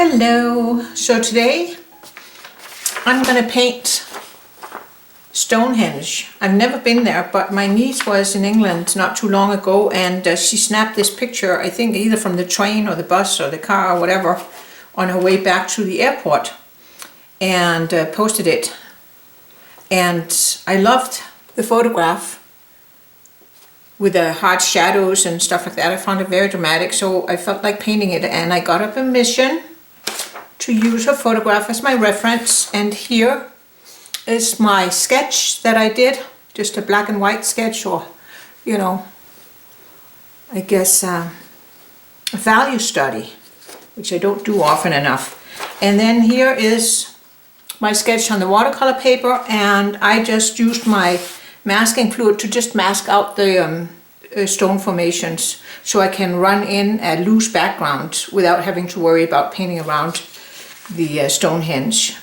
Hello! So today I'm going to paint Stonehenge. I've never been there, but my niece was in England not too long ago, and she snapped this picture, I think either from the train or the bus or the car or whatever, on her way back to the airport, and posted it. And I loved the photograph with the hard shadows and stuff like that. I found it very dramatic, so I felt like painting it, and I got her permission to use her photograph as my reference. And here is my sketch that I did, just a black and white sketch, or I guess a value study, which I don't do often enough. And then here is my sketch on the watercolor paper, and I just used my masking fluid to just mask out the stone formations, so I can run in a loose background without having to worry about painting around the Stonehenge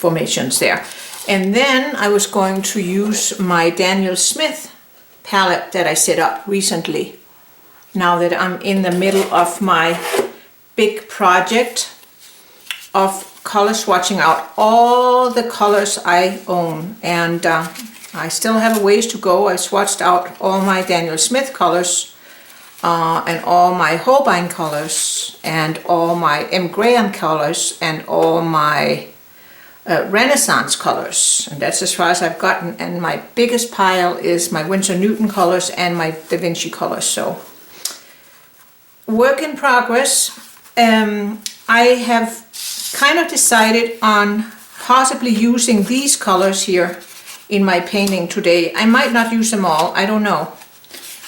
formations there. And then I was going to use my Daniel Smith palette that I set up recently, now that I'm in the middle of my big project of color swatching out all the colors I own. And I still have a ways to go. I swatched out all my Daniel Smith colors, and all my Holbein colors, and all my M. Graham colors, and all my Renaissance colors. And that's as far as I've gotten. And my biggest pile is my Winsor Newton colors and my Da Vinci colors. So, work in progress. I have kind of decided on possibly using these colors here in my painting today. I might not use them all, I don't know.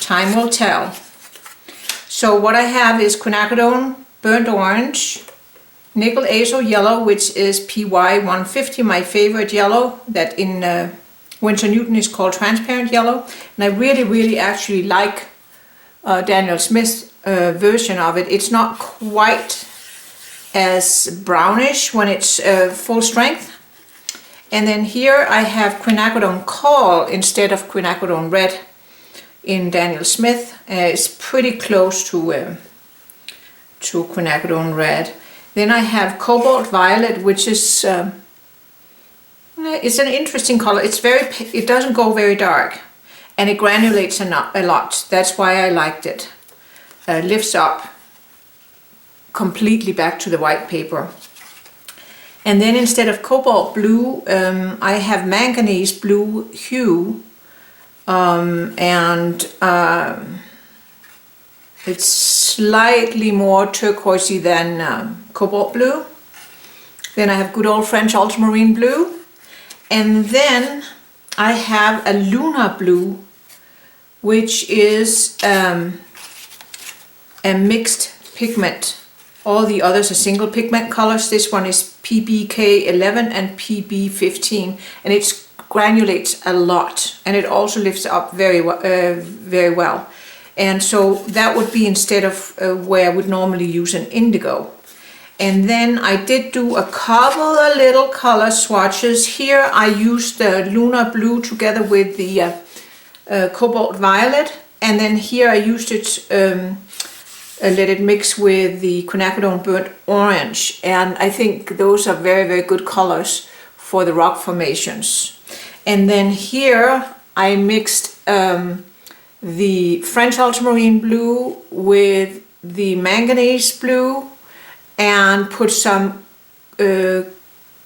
Time will tell. So what I have is Quinacrodone Burnt Orange, Nickel Azo Yellow, which is PY 150, my favorite yellow, that in Winsor Newton is called Transparent Yellow. And I really actually like Daniel Smith's version of it. It's not quite as brownish when it's full strength. And then here I have Quinacrodone Coral instead of Quinacrodone Red in Daniel Smith. It's pretty close to Quinacrodone Red. Then I have Cobalt Violet, which is it's an interesting color. It doesn't go very dark, and it granulates a lot. That's why I liked it. Lifts up completely back to the white paper. And then instead of cobalt blue, I have manganese blue hue, and it's slightly more turquoisey than cobalt blue. Then I have good old French ultramarine blue, and then I have a lunar blue, which is a mixed pigment. All the others are single pigment colors. This one is PBK11 and PB15, and it granulates a lot, and it also lifts up very well. And so that would be instead of where I would normally use an indigo. And then I did do a couple of little color swatches. Here I used the lunar blue together with the cobalt violet, and then here I used it let it mix with the Quinacrodone Burnt Orange, and I think those are very good colors for the rock formations. And then here I mixed the French ultramarine blue with the manganese blue, and put some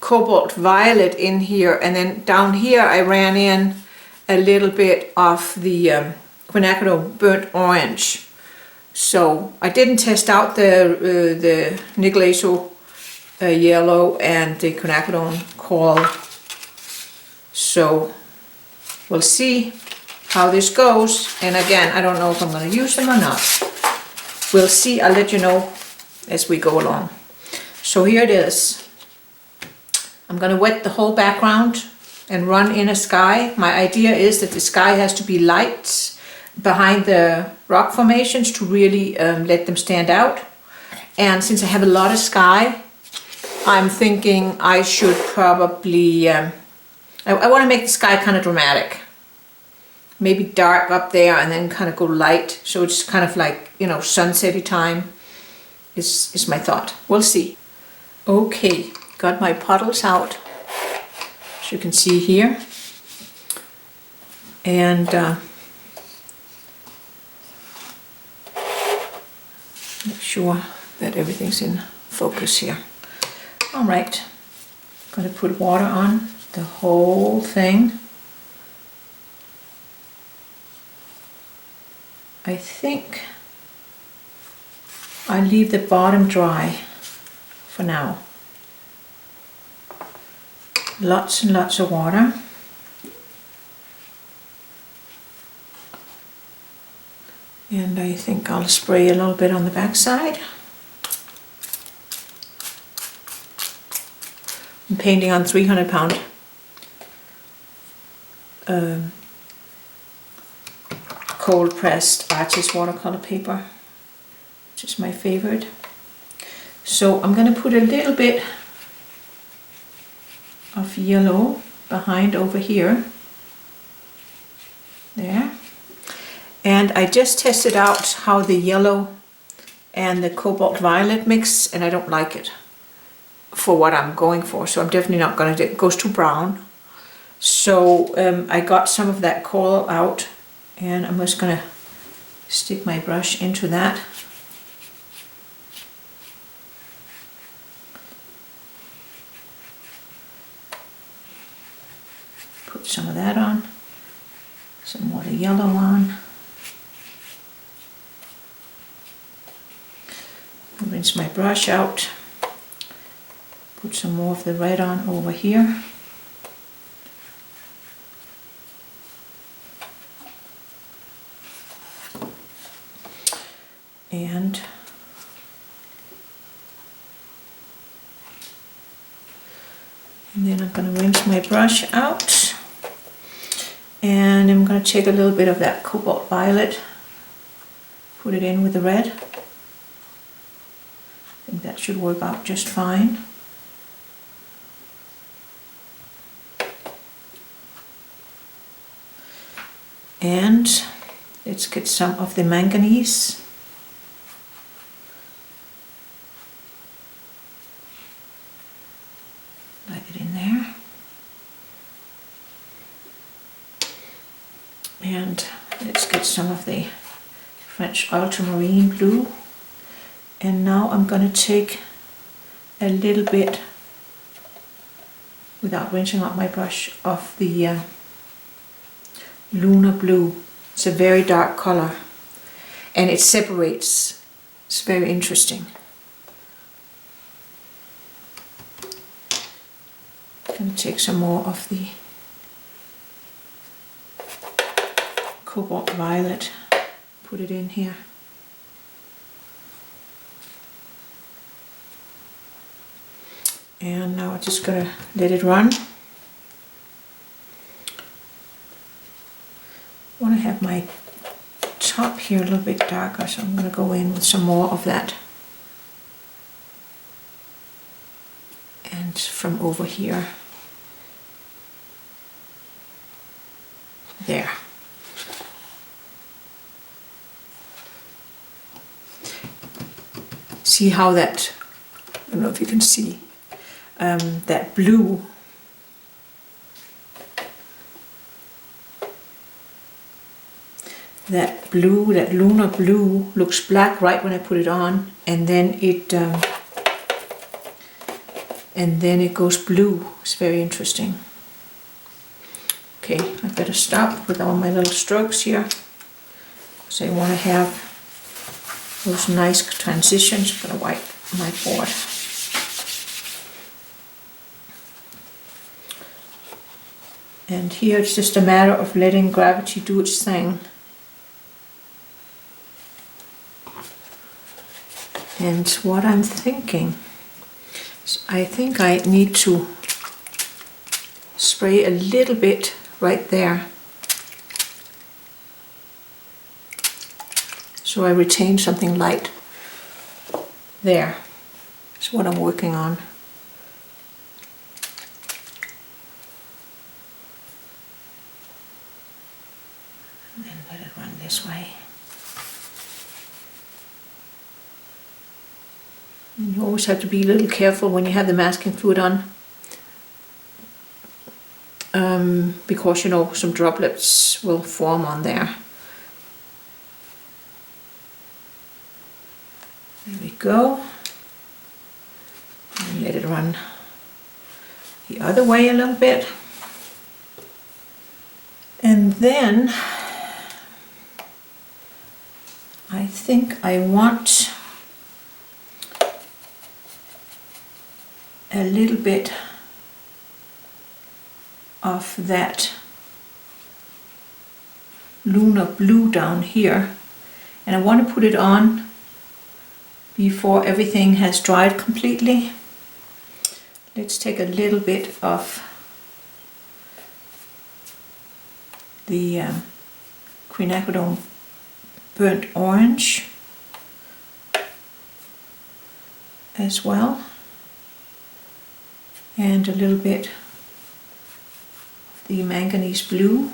cobalt violet in here, and then down here I ran in a little bit of the Quinacrodone Burnt Orange. So I didn't test out the Nickel Azo Yellow and the Quinacrodone Coral. So we'll see how this goes. And again, I don't know if I'm going to use them or not. We'll see. I'll let you know as we go along. So here it is. I'm going to wet the whole background and run in a sky. My idea is that the sky has to be light behind the rock formations to really let them stand out. And since I have a lot of sky, I'm thinking I should probably I want to make the sky kind of dramatic. maybe dark up there and then kind of go light, so it's kind of like, you know, sunsetty time. is my thought. We'll see. Okay, got my puddles out, as you can see here. And make sure that everything's in focus here. All right, I'm going to put water on the whole thing. I think I leave the bottom dry for now. Lots and lots of water. And I think I'll spray a little bit on the back side. I'm painting on 300-pound cold pressed artist watercolor paper, which is my favorite. So I'm going to put a little bit of yellow behind over here. There. And I just tested out how the yellow and the cobalt violet mix, and I don't like it for what I'm going for. So I'm definitely not going to do it. It goes too brown. So I got some of that coral out, and I'm just going to stick my brush into that. Put some of that on, some more of the yellow on. Rinse my brush out, put some more of the red on over here. And then I'm going to rinse my brush out, and I'm going to take a little bit of that cobalt violet, put it in with the red. I think that should work out just fine. And let's get some of the manganese. Like it in there. And let's get some of the French Ultramarine blue. And now I'm going to take a little bit, without rinsing out my brush, of the Lunar blue. It's a very dark color and it separates. It's very interesting. I'm going to take some more of the cobalt violet, put it in here. And now I'm just going to let it run. I want to have my top here a little bit darker, so I'm going to go in with some more of that. And from over here. There. See how that, I don't know if you can see, that blue that lunar blue looks black right when I put it on, and then it goes blue. It's very interesting. Okay, I better stop with all my little strokes here, because I want to have those nice transitions. I'm going to wipe my board. And here it's just a matter of letting gravity do its thing. And what I'm thinking is I think I need to spray a little bit right there, so I retain something light. There. That's what I'm working on. And then let it run this way. And you always have to be a little careful when you have the masking fluid on. Because you know some droplets will form on there. There we go. And let it run the other way a little bit. And then I think I want a little bit of that Lunar blue down here, and I want to put it on before everything has dried completely. Let's take a little bit of the Quinacrodone burnt orange as well, and a little bit of the manganese blue.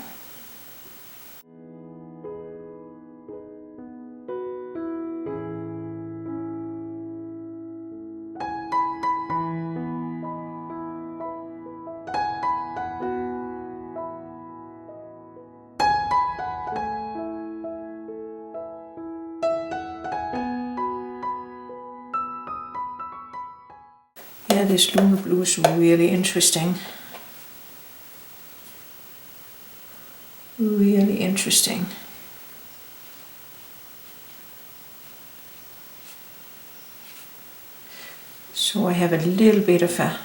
Yeah, this Lunar blue is really interesting. Really interesting. So I have a little bit of a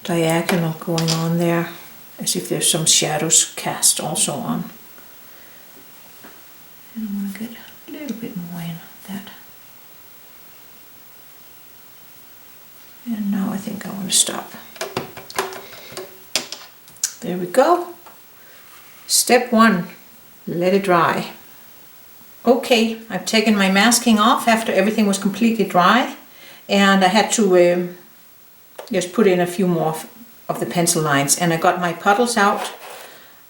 diagonal going on there, as if there's some shadows cast also on. And I want to get a little bit more in that. And now I think I want to stop. There we go. Step 1, let it dry. Okay, I've taken my masking off after everything was completely dry, and I had to just put in a few more of the pencil lines, and I got my puddles out.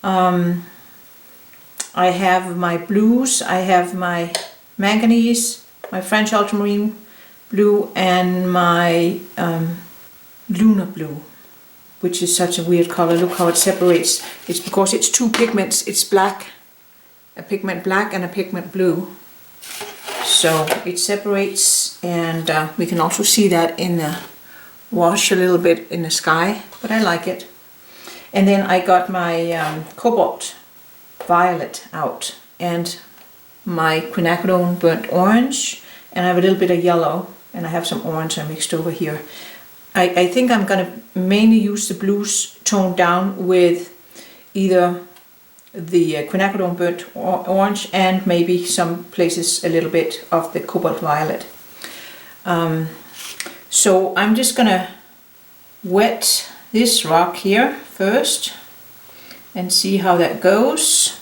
I have my blues, I have my manganese, my French ultramarine blue, and my lunar blue, which is such a weird color. Look how it separates. It's because it's two pigments. It's black, a pigment black and a pigment blue. So it separates, and we can also see that in the wash a little bit in the sky, but I like it. And then I got my Cobalt violet out, and my Quinacrodone burnt orange, and I have a little bit of yellow, and I have some orange I mixed over here. I think I'm going to mainly use the blues toned down with either the Quinacrodone burnt orange and maybe some places a little bit of the Cobalt violet. So I'm just going to wet this rock here first and see how that goes.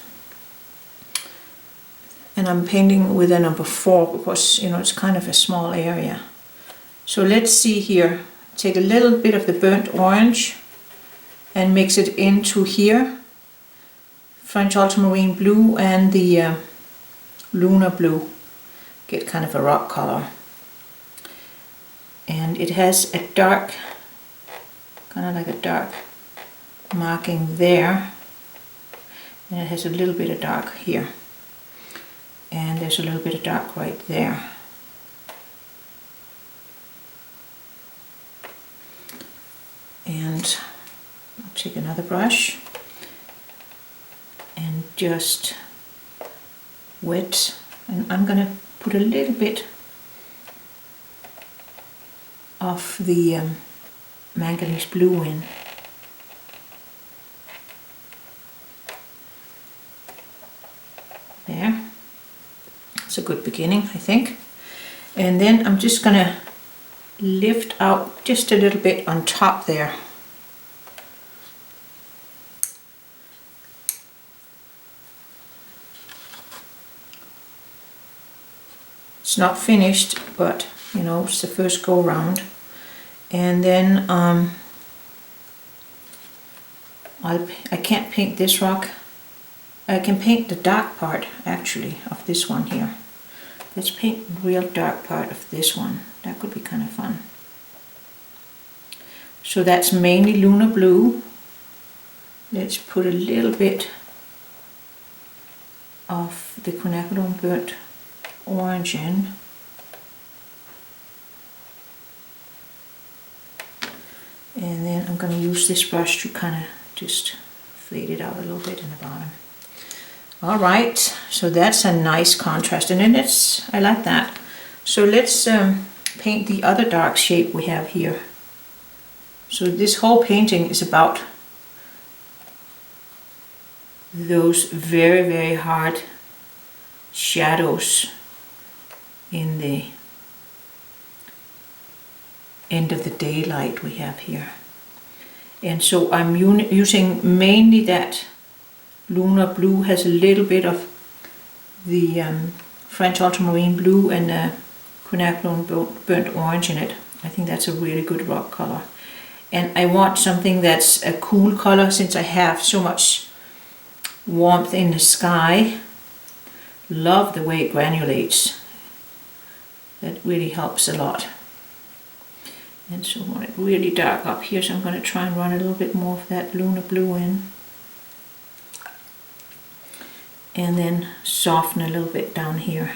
And I'm painting with a number 4 because, you know, it's kind of a small area. So let's see here. Take a little bit of the burnt orange and mix it into here. French ultramarine blue and the lunar blue. Get kind of a rock color. And it has a dark, kind of like a dark marking there. And it has a little bit of dark here. And there's a little bit of dark right there. And I'll take another brush and just wet, and I'm going to put a little bit of the manganese blue in. There. It's a good beginning, I think. And then I'm just going to lift out just a little bit on top there. It's not finished, but you know, it's the first go round. And then I can't paint this rock. I can paint the dark part actually of this one here, Let's paint the real dark part of this one. That could be kind of fun. So that's mainly Lunar Blue. Let's put a little bit of the Quinacrodone burnt orange in. And then I'm going to use this brush to kind of just fade it out a little bit in the bottom. Alright, so that's a nice contrast, and then I like that. So let's paint the other dark shape we have here. So this whole painting is about those very, very hard shadows in the end of the daylight we have here. And so I'm using mainly that Lunar Blue, has a little bit of the French Ultramarine Blue and the Quinacrodone burnt orange in it. I think that's a really good rock color. And I want something that's a cool color, since I have so much warmth in the sky. Love the way it granulates. That really helps a lot. And so I want it really dark up here, so I'm going to try and run a little bit more of that Lunar Blue in. And then soften a little bit down here.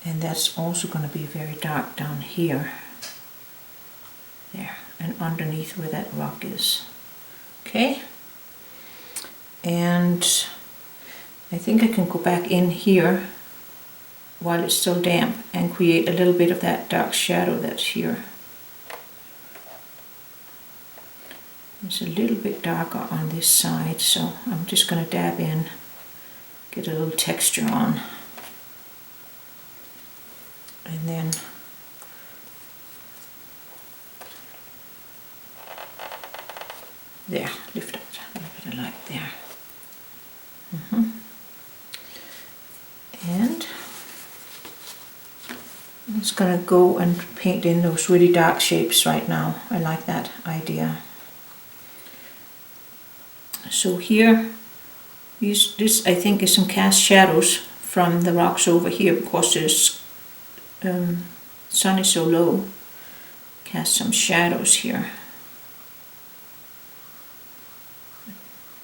And that's also going to be very dark down here. There, and underneath where that rock is. Okay. And I think I can go back in here while it's still damp and create a little bit of that dark shadow that's here. It's a little bit darker on this side, so I'm just going to dab in, get a little texture on. And then there, lift up a little bit of light there. And I'm just going to go and paint in those really dark shapes right now. I like that idea. So here, this I think is some cast shadows from the rocks over here, because the sun is so low. Cast some shadows here.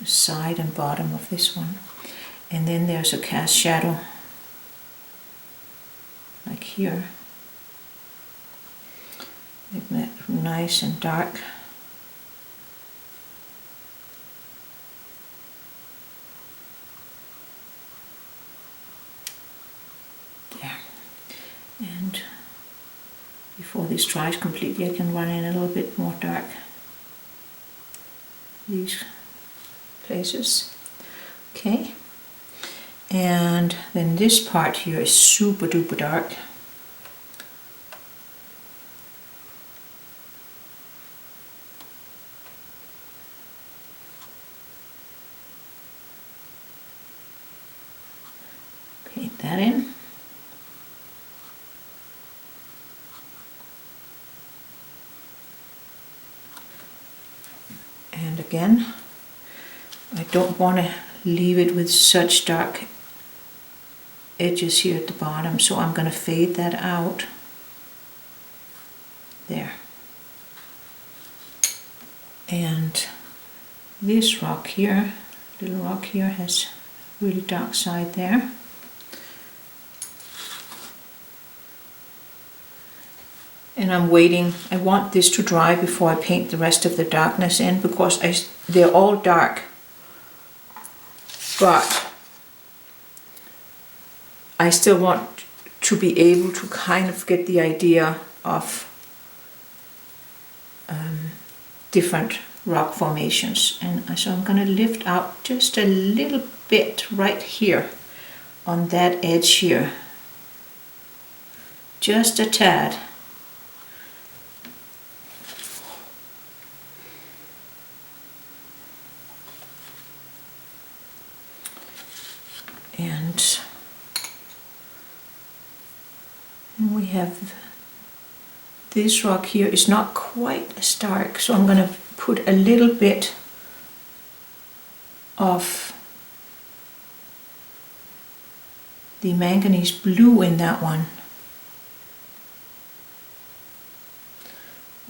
The side and bottom of this one. And then there's a cast shadow, like here. Make that nice and dark. And before this dries completely, I can run in a little bit more dark these places. Okay, and then this part here is super duper dark. Paint that in. And again, I don't want to leave it with such dark edges here at the bottom, so I'm going to fade that out. There. And this rock here, little rock here, has a really dark side there. And I'm waiting, I want this to dry before I paint the rest of the darkness in, because they're all dark. But I still want to be able to kind of get the idea of different rock formations. And so I'm going to lift out just a little bit right here on that edge here. Just a tad. And we have this rock here is not quite as dark, so I'm going to put a little bit of the manganese blue in that one.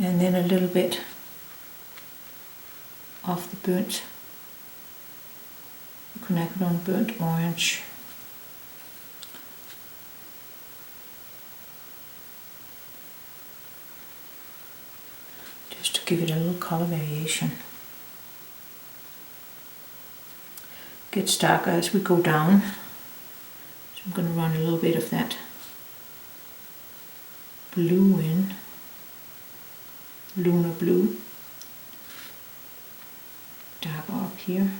And then a little bit of the Quinacrodone burnt orange. Just to give it a little color variation. Gets darker as we go down. So I'm going to run a little bit of that blue in. Lunar blue. Darker up here.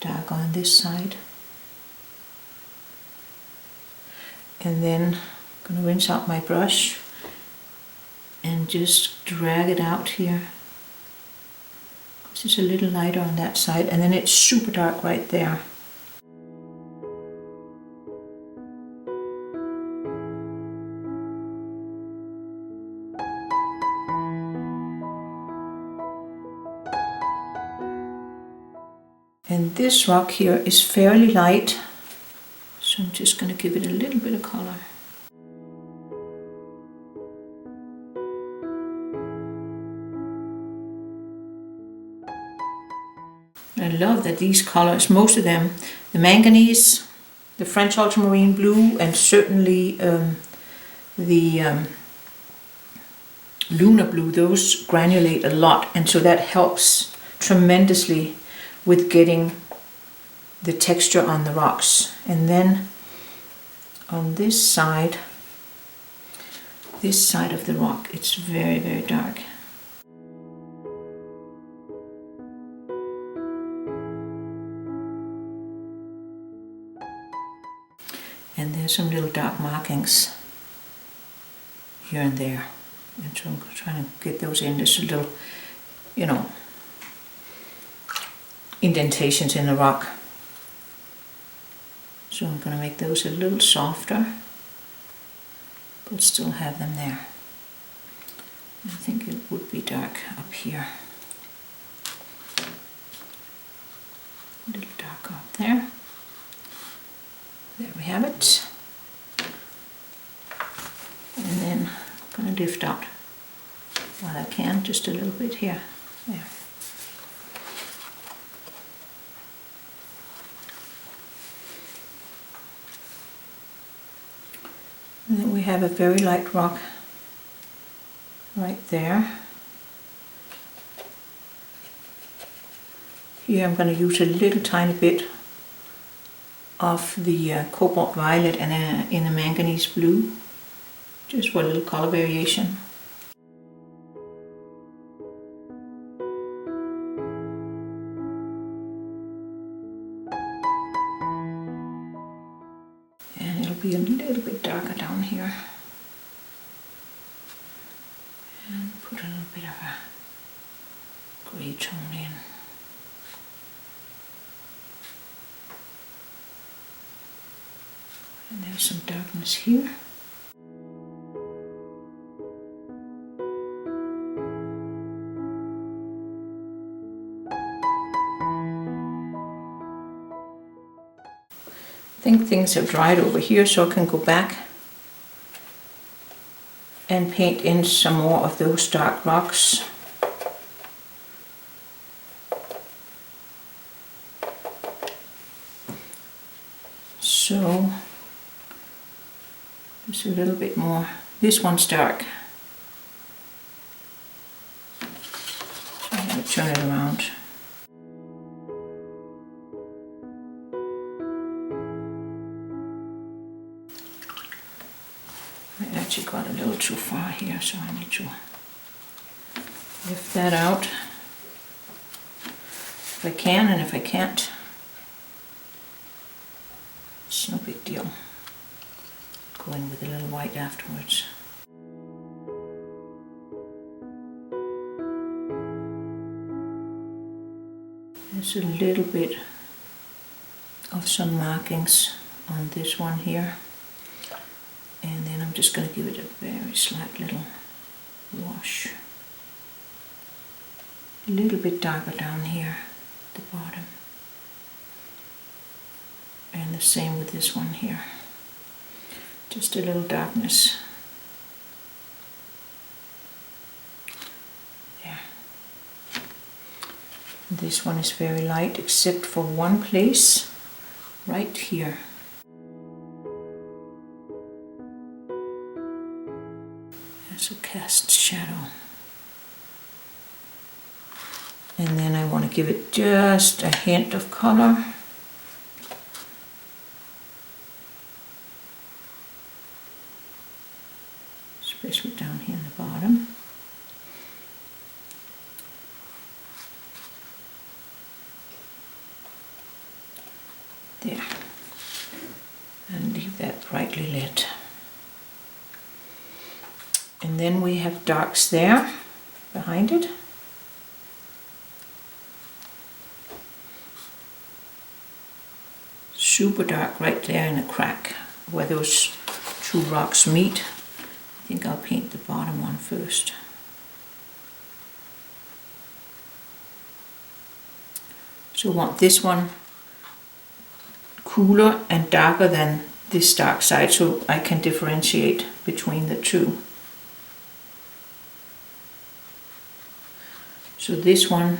Darker on this side. And then I'm going to rinse out my brush and just drag it out here. Because it's a little lighter on that side, and then it's super dark right there. And this rock here is fairly light, so I'm just going to give it a little bit of color. I love that these colors, most of them, the manganese, the French ultramarine blue, and certainly the lunar blue, those granulate a lot, and so that helps tremendously with getting the texture on the rocks. And then on this side of the rock, it's very, very dark. And there's some little dark markings here and there. And so I'm trying to get those in. There's a little, indentations in the rock. So I'm going to make those a little softer, but still have them there. I think it would be dark up here. A little darker up there. There we have it. And then I'm going to lift out while I can, just a little bit here. There. And then we have a very light rock right there. Here I'm going to use a little tiny bit of the Cobalt violet and in the manganese blue, just for a little color variation. And it'll be a little bit darker down here. And put a little bit of a grey tone in. And there's some darkness here. I think things have dried over here, so I can go back and paint in some more of those dark rocks. So just a little bit more. This one's dark. So I'm going to turn it around. I actually got a little too far here, so I need to lift that out if I can, and if I can't, it's no big deal. Go in with a little white afterwards. There's a little bit of some markings on this one here, and then I'm just going to give it a very slight little wash. A little bit darker down here at the bottom, and the the same with this one here. Just a little darkness. There. This one is very light except for one place, right here. There's a cast shadow. And then I want to give it just a hint of color. Especially down here in the bottom. There. And leave that brightly lit. And then we have darks there behind it. Super dark right there in a crack where those two rocks meet. I think I'll paint the bottom one first. So I want this one cooler and darker than this dark side so I can differentiate between the two. So this one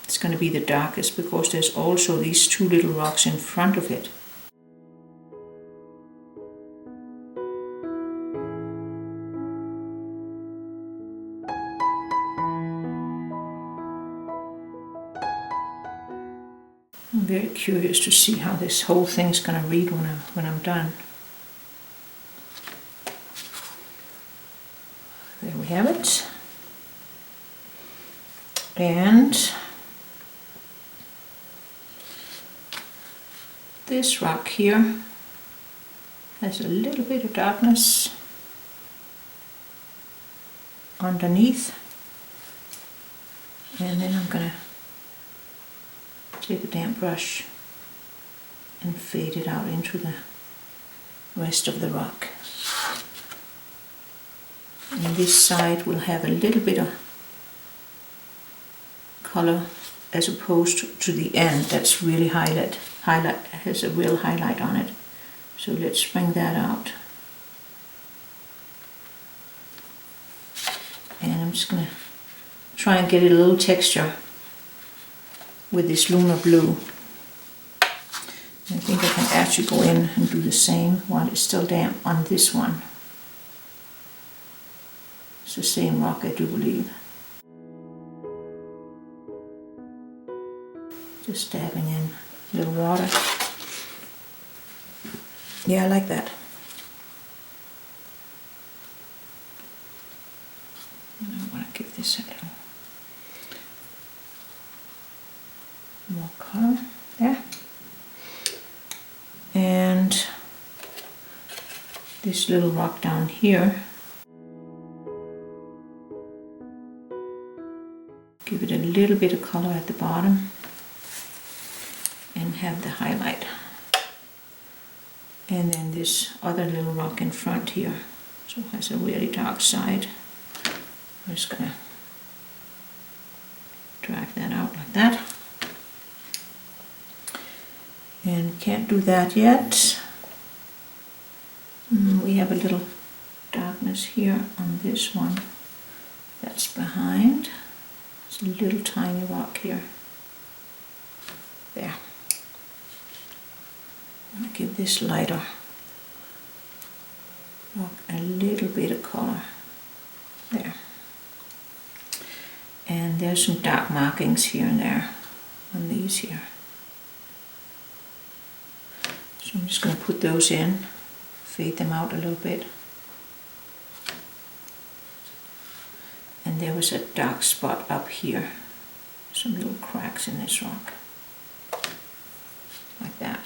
is going to be the darkest because there's also these two little rocks in front of it. I'm very curious to see how this whole thing's going to read when I'm done. There we have it. And this rock here has a little bit of darkness underneath, and then I'm going to take a damp brush and fade it out into the rest of the rock. And this side will have a little bit of color as opposed to the end that's really highlight has a real highlight on it. So let's bring that out. And I'm just going to try and get a little texture with this Lunar blue. I think I can actually go in and do the same while it's still damp on this one. It's the same rock, I do believe. Just dabbing in a little water. Yeah, I like that. I want to give this a little more color there. And this little rock down here, give it a little bit of color at the bottom and have the highlight. And then this other little rock in front here, so it has a really dark side. I'm just going to drag that out like that. And can't do that yet. We have a little darkness here on this one that's behind. It's a little tiny rock here. There. I'm going to give this lighter rock a little bit of color. There. And there's some dark markings here and there on these here. So I'm just going to put those in, fade them out a little bit. And there was a dark spot up here. Some little cracks in this rock. Like that.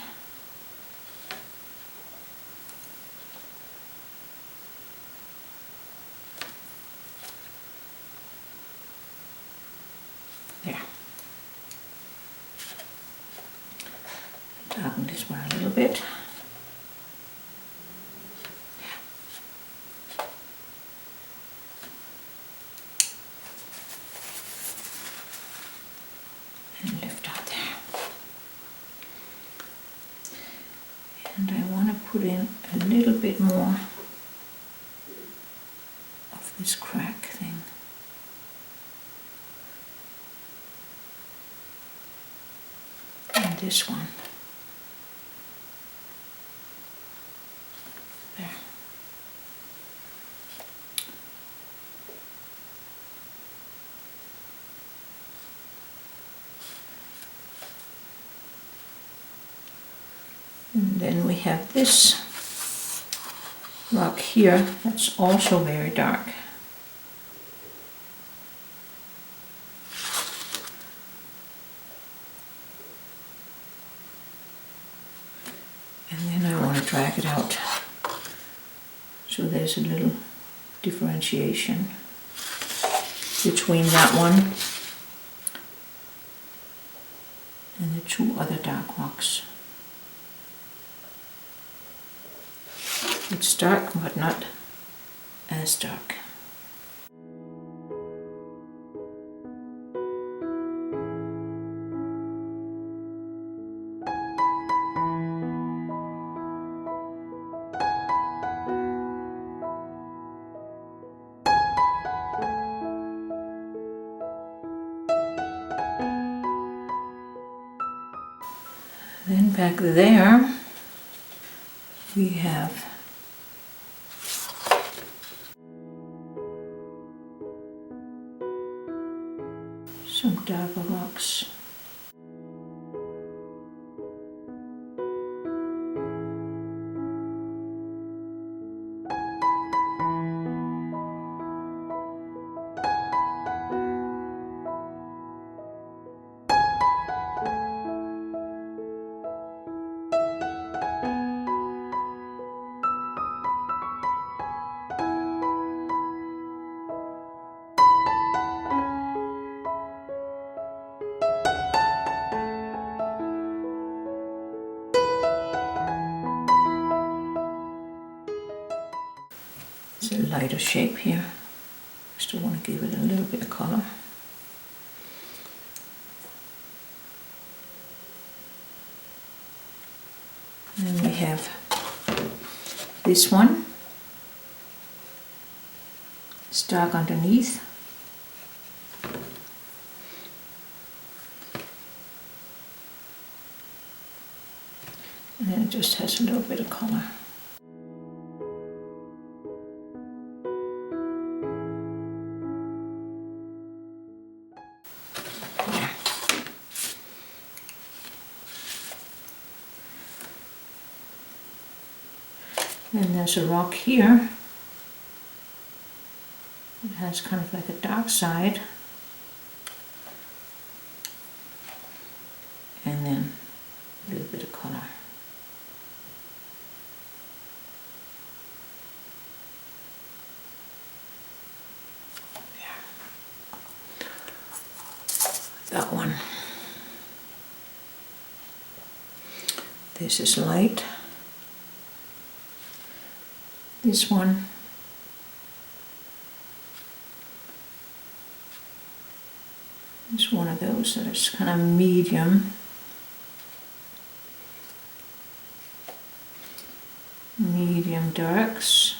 There. Darken this one a little bit. put in a little bit more of this crack thing. And this one. There. And then we have this rock here that's also very dark. And then I want to drag it out so there's a little differentiation between that one and the two other dark rocks. It's dark, but not as dark. Then back there we have some darker rocks. It's a lighter shape here. Still want to give it a little bit of color. And then we have this one. It's dark underneath. And then it just has a little bit of color. And there's a rock here. It has kind of like a dark side. And then a little bit of color. That one. This is light. This one is one of those that is kind of medium darks.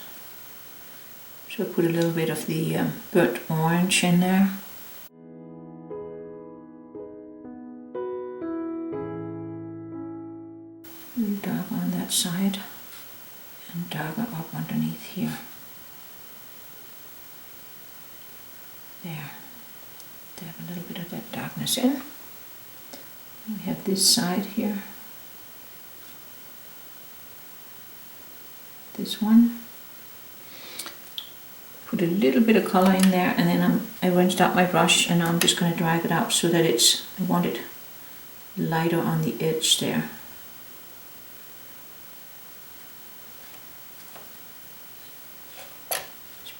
So I put a little bit of the burnt orange in there. A little dark on that side. And darker up underneath here. There. Dab a little bit of that darkness in. We have this side here. This one. Put a little bit of color in there, and then I rinsed out my brush, and now I'm just going to drag it out so that I want it lighter on the edge there.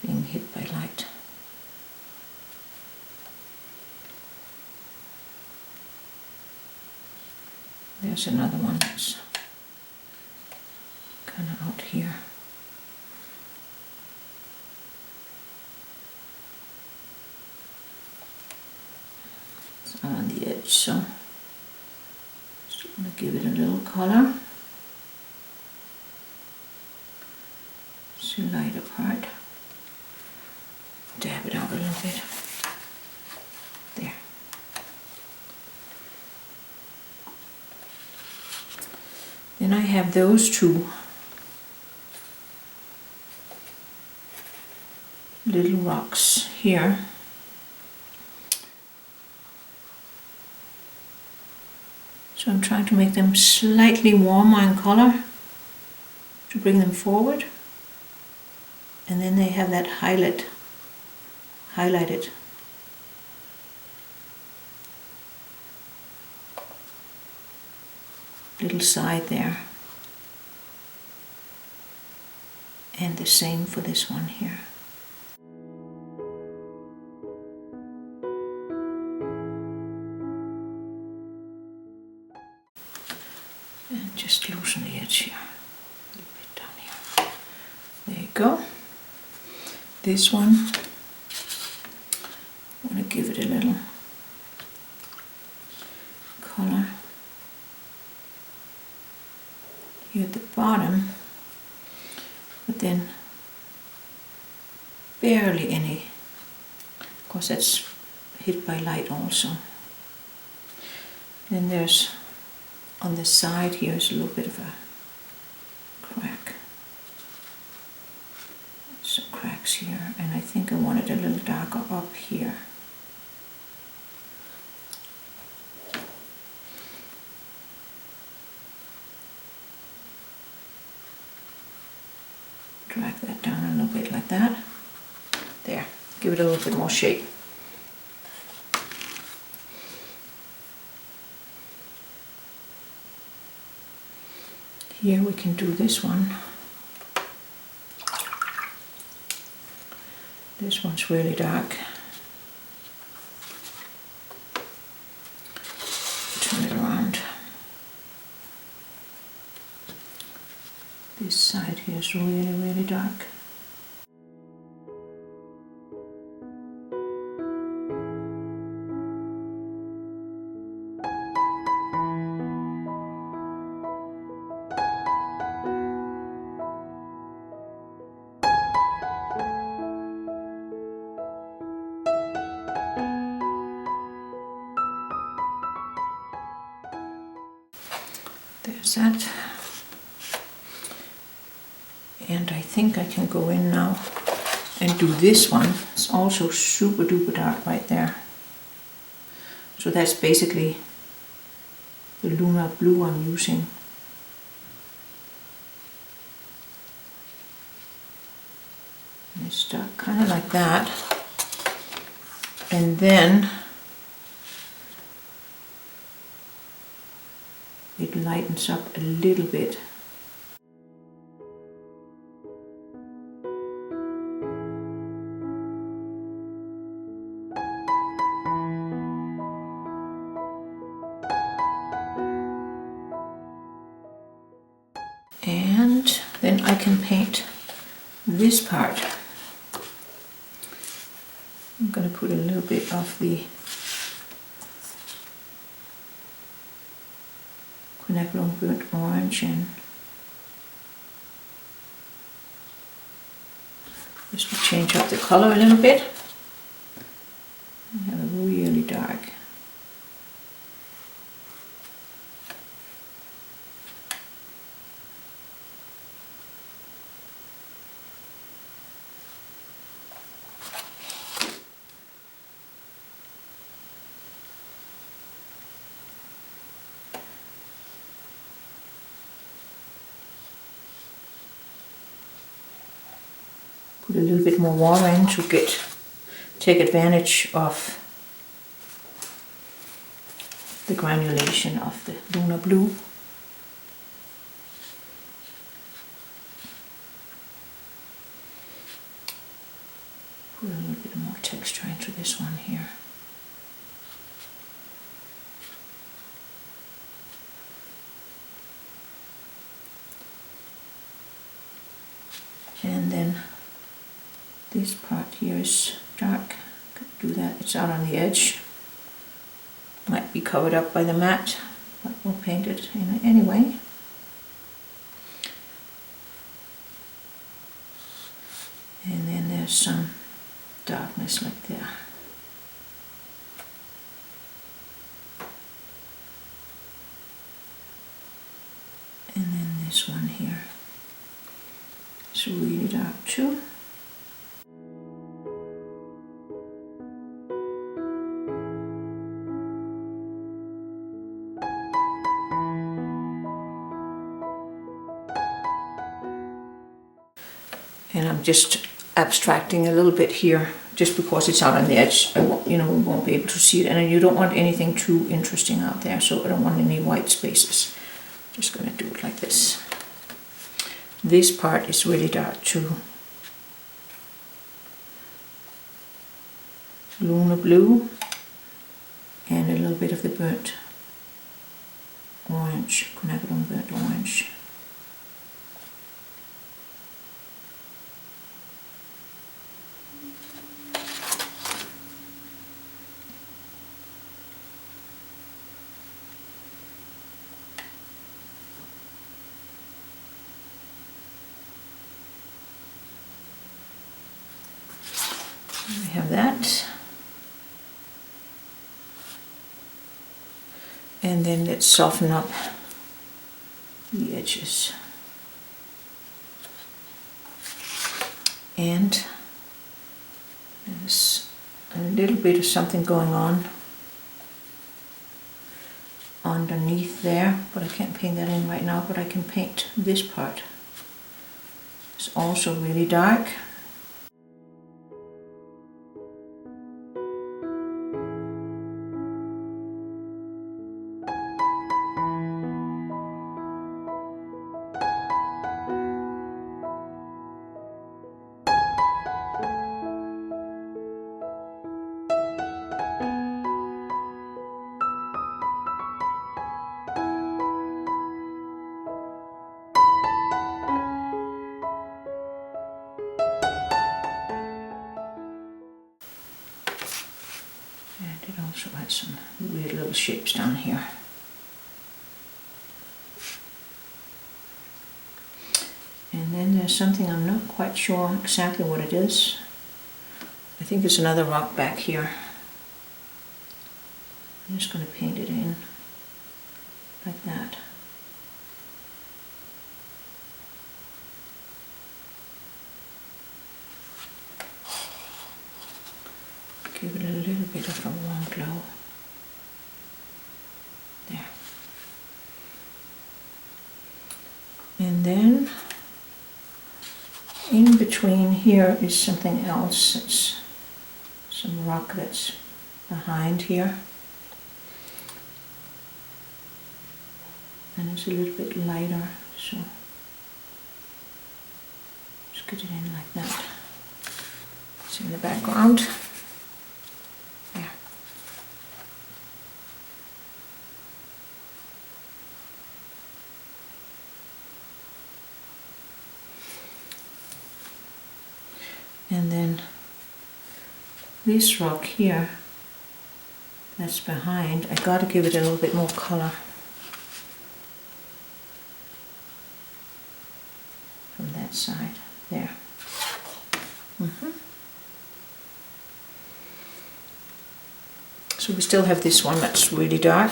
Being hit by light. There's another one that's kind of out here. It's on the edge, so just going to give it a little color. this lighter part. Dab it out a little bit. There. Then I have those two little rocks here. So I'm trying to make them slightly warmer in color to bring them forward. And then they have that highlighted little side there. And the same for this one here. And just loosen the edge here, a little bit down here. There you go. This one, I want to give it a little color here at the bottom, but then barely any, because that's hit by light also. Then there's on the side here is a little bit of a crack. Some cracks here, and I think I want it a little darker up here. Drag that down a little bit like that. There, give it a little bit more shape. Here we can do this one. This one's really dark. Turn it around. This side here is really, really dark. There's that. And I think I can go in now and do this one. It's also super duper dark right there. So that's basically the Lunar blue I'm using. And it's dark kind of like that. And then it lightens up a little bit. And then I can paint this part. I'm going to put a little bit of the Quinacrodone burnt orange in. Just to change up the color a little bit. I have a really dark. Put a little bit more water in to take advantage of the granulation of the Lunar blue. Put a little bit more texture into this one here. And then this part here is dark. Could do that. It's out on the edge. Might be covered up by the mat, but we'll paint it anyway. there's some darkness like there. And then this one here is really dark too. And I'm just abstracting a little bit here, just because it's out on the edge. We won't be able to see it, and you don't want anything too interesting out there, so I don't want any white spaces. Just gonna do it like this. This part is really dark too. Lunar blue and a little bit of the burnt orange, Quinacrodone burnt orange. We have that. And then let's soften up the edges. And there's a little bit of something going on underneath there, but I can't paint that in right now, but I can paint this part. It's also really dark. And it also has some weird little shapes down here. And then there's something I'm not quite sure exactly what it is. I think it's another rock back here. I'm just going to paint it in like that. Give it a little bit of a warm glow. There. And then in between here is something else. It's some rock that's behind here. And it's a little bit lighter, so just get it in like that. It's in the background. There. And then this rock here that's behind, I gotta give it a little bit more color. From that side, there. So we still have this one that's really dark.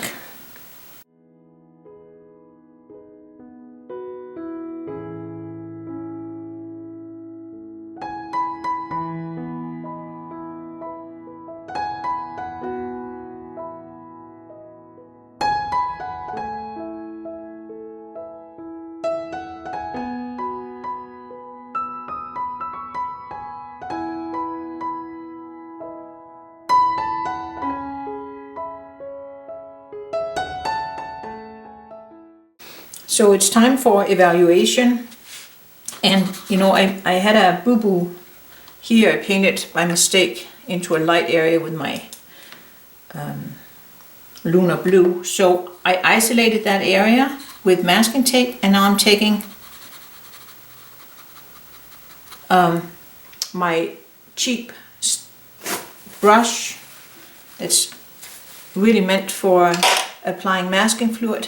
So it's time for evaluation, and you know, I had a boo-boo here. I painted by mistake into a light area with my Lunar blue, so I isolated that area with masking tape, and now I'm taking my cheap brush that's really meant for applying masking fluid.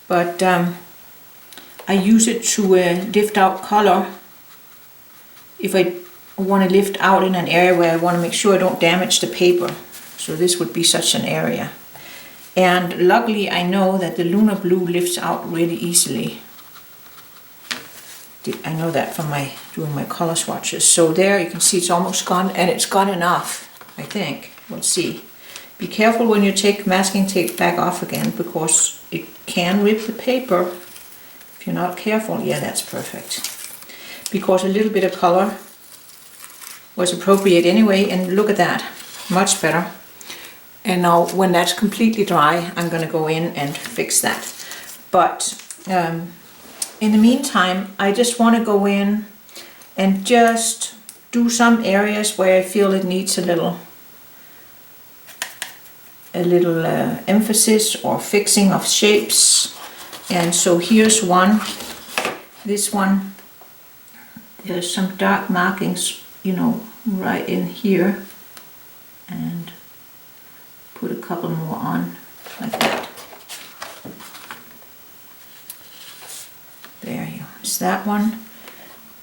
But I use it to lift out color if I want to lift out in an area where I want to make sure I don't damage the paper. So this would be such an area. And luckily I know that the Lunar Blue lifts out really easily. I know that from doing my color swatches. So there you can see it's almost gone, and it's gone enough, I think. We'll see. Be careful when you take masking tape back off again, because it can rip the paper if you're not careful. Yeah, that's perfect. Because a little bit of color was appropriate anyway, and look at that, much better. And now when that's completely dry, I'm going to go in and fix that. But in the meantime, I just want to go in and just do some areas where I feel it needs a little emphasis or fixing of shapes. And so here's one. This one, there's some dark markings, you know, right in here, and put a couple more on like that. There you go. It's that one.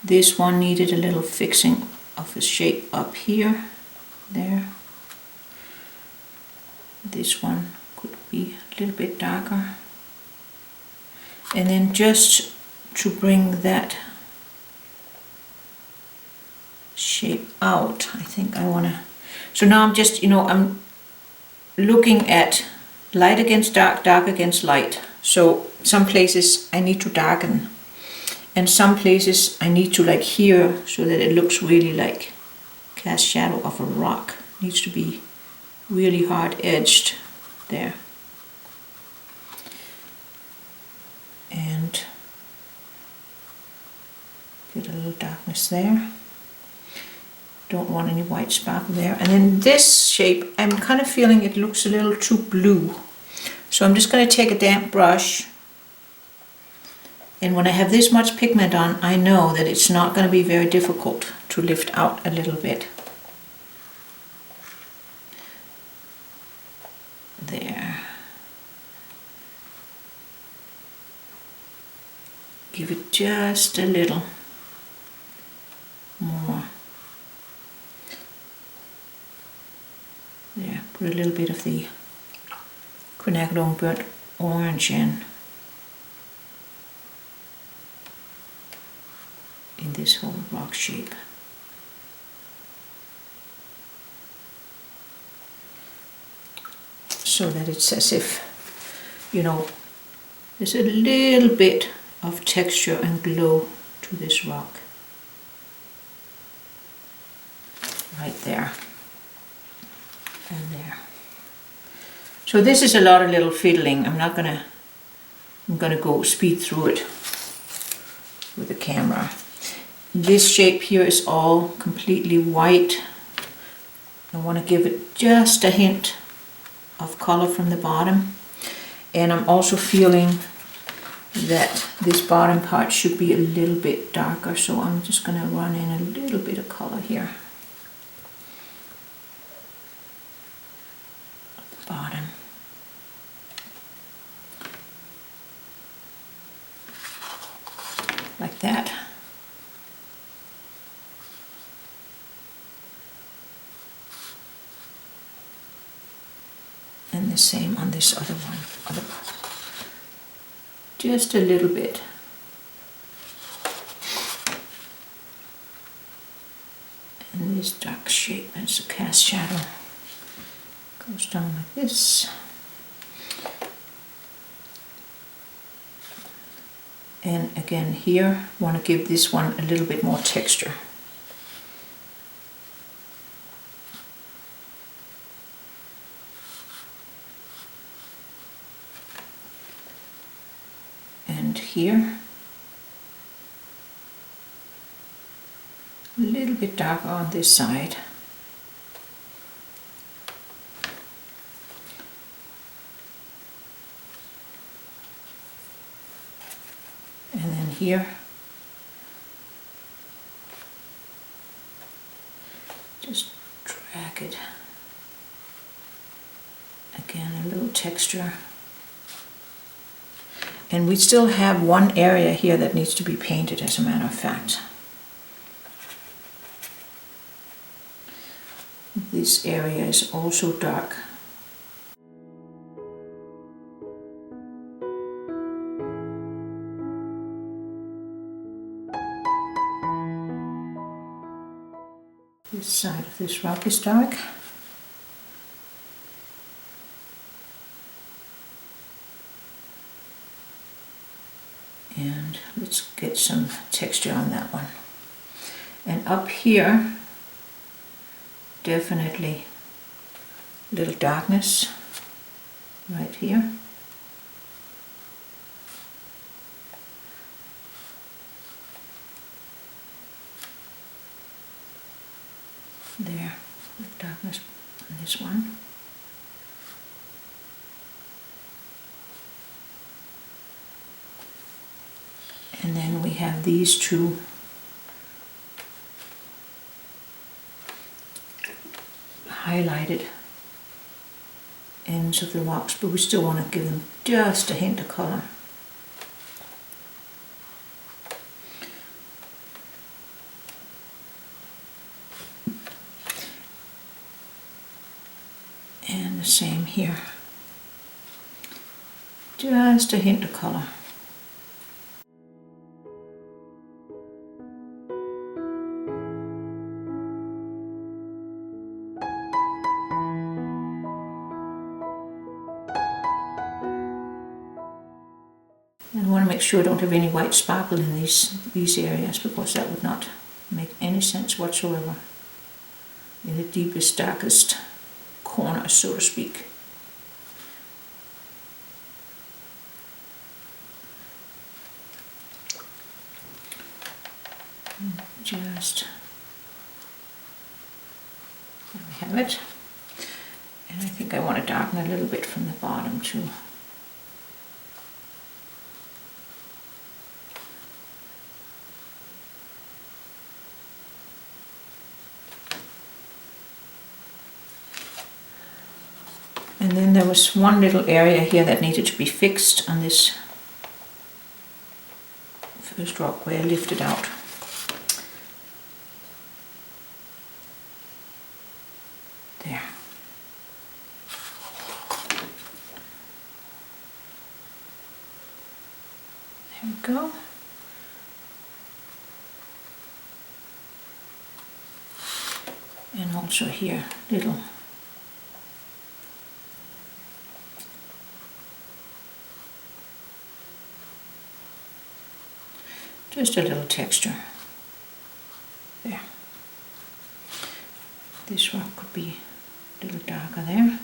This one needed a little fixing of the shape up here, there. This one could be a little bit darker. And then just to bring that shape out, I think I want to. So now I'm just, you know, I'm looking at light against dark, dark against light. So some places I need to darken, and some places I need to like here, so that it looks really like cast shadow of a rock. Needs to be really hard edged there. And get a little darkness there. Don't want any white sparkle there. And then this shape, I'm kind of feeling it looks a little too blue. So I'm just going to take a damp brush. And when I have this much pigment on, I know that it's not going to be very difficult to lift out a little bit. There. Give it just a little more. There, put a little bit of the Quinacrodone burnt orange in this whole rock shape. So that it's as if, you know, there's a little bit of texture and glow to this rock. Right there. And there. So this is a lot of little fiddling. I'm gonna go speed through it with the camera. This shape here is all completely white. I want to give it just a hint of color from the bottom. And I'm also feeling that this bottom part should be a little bit darker, so I'm just going to run in a little bit of color here. At the bottom. Like that. And the same on this other one. Just a little bit. And this dark shape, as a cast shadow, goes down like this. And again here, want to give this one a little bit more texture. And here, a little bit darker on this side. And then here, just drag it. Again, a little texture. And we still have one area here that needs to be painted, as a matter of fact. this area is also dark. This side of this rock is dark. And let's get some texture on that one. And up here, definitely a little darkness right here. There, with darkness on this one. And then we have these two highlighted ends of the rocks, but we still want to give them just a hint of color. And the same here. Just a hint of color. And I want to make sure I don't have any white sparkle in these areas, because that would not make any sense whatsoever in the deepest, darkest corner, so to speak. Just, there we have it. And I think I want to darken a little bit from the bottom too. And then there was one little area here that needed to be fixed on this first rock where I lifted out. There. There we go. And also here, little just a little texture there. This rock could be a little darker there.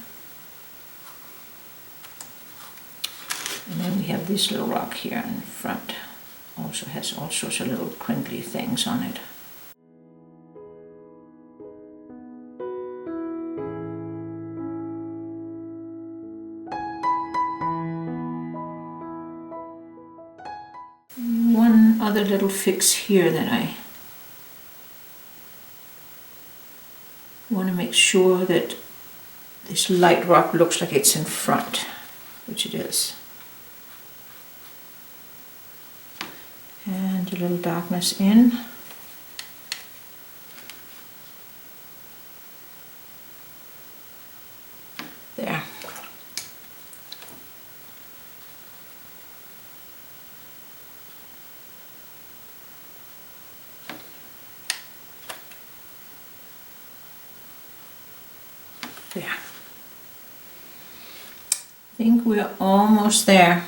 And then we have this little rock here in front. Also has all sorts of little crinkly things on it. One other little fix here that I want to make sure that this light rock looks like it's in front, which it is. And a little darkness in. There. There. I think we're almost there.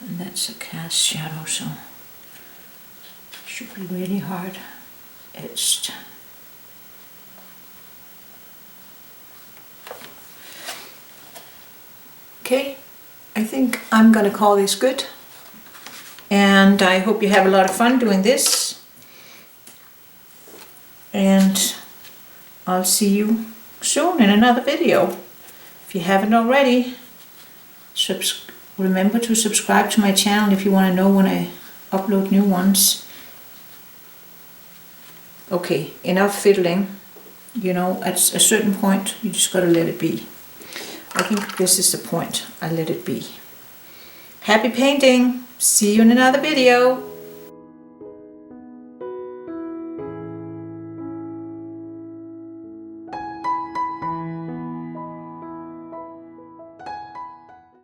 And that's a cast shadow, so it should be really hard etched. Okay, I think I'm going to call this good, and I hope you have a lot of fun doing this, and I'll see you soon in another video. If you haven't already, remember to subscribe to my channel if you want to know when I upload new ones. Okay, enough fiddling. You know, at a certain point you just got to let it be. I think this is the point. I let it be. Happy painting! See you in another video.